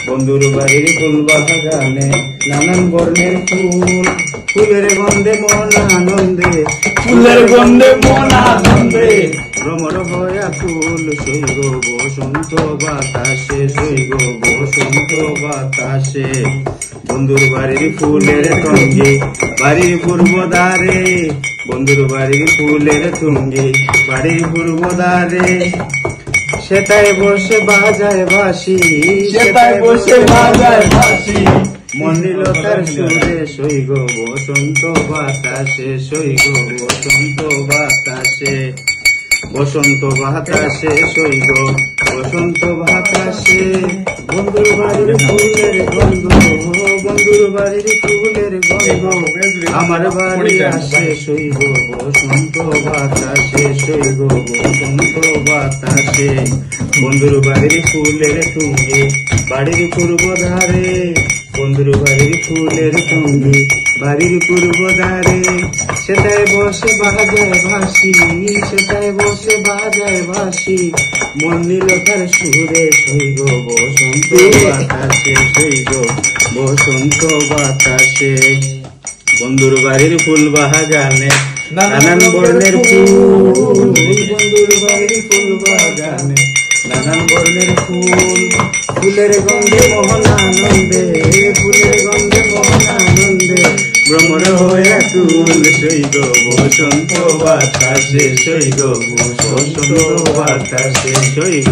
বন্ধুর বাড়ির ফুল বাগানে নানান বর্ণের ফুল, ফুলের গন্ধে মন আনন্দে, ফুলের গন্ধে মন আনন্দে, ভ্রমর হয়া ফুল সইগ বসন্ত বাতাসে, সইগ বসন্ত বাতাসে। বন্ধুর বাড়ির ফুলের টঙ্গি বাড়ির পূর্ব দ্বারে, বন্ধুর বাড়ির ফুলের টঙ্গি বাড়ির পূর্ব দ্বারে, সেটাই বসে বাজায় বাঁশি, সেটাই বসে বাজায় বাঁশি, মনিলতার সুরে সইগ বসন্ত বাতাসে, সইগ বসন্ত বাতাসে, বসন্ত বাতাসে সইগ বসন্ত বাতাসে। বন্ধুর বাড়ির ফুলের গন্ধ, বন্ধুর বাড়ির ফুলের গন্ধ আমার বাড়ি আসে, সইগ বসন্ত বাতাসে, সইগ বসন্ত বাতাসে। বন্ধুর বাড়ির ফুলের টুঙ্গি বাড়ির পূর্ব ধারে, বন্ধুর বাড়ির ফুলের টুঙ্গি বাড়ির পূর্ব ধারে, সেটাই বসে বাজায় বাঁশি, সেটাই বসে বাজায় বাঁশি, মনিলতার সুরে সইগ বসন্ত বাতাসে, সইগ বসন্ত বাতাসে। বন্ধুর বাড়ির ফুল বাগানে নানান বর্ণের ফুল, বন্ধুর বাড়ির ফুল বাগানে নানান বর্ণের ফুল, ফুলের গন্ধে মোহন আনন্দে, ফুলের গন্ধে মোহন আনন্দে, ভ্রমর হয়ে ফুল সইগ বসন্ত বাতাসে, সইগ বসন্ত বাতাসে, সইগ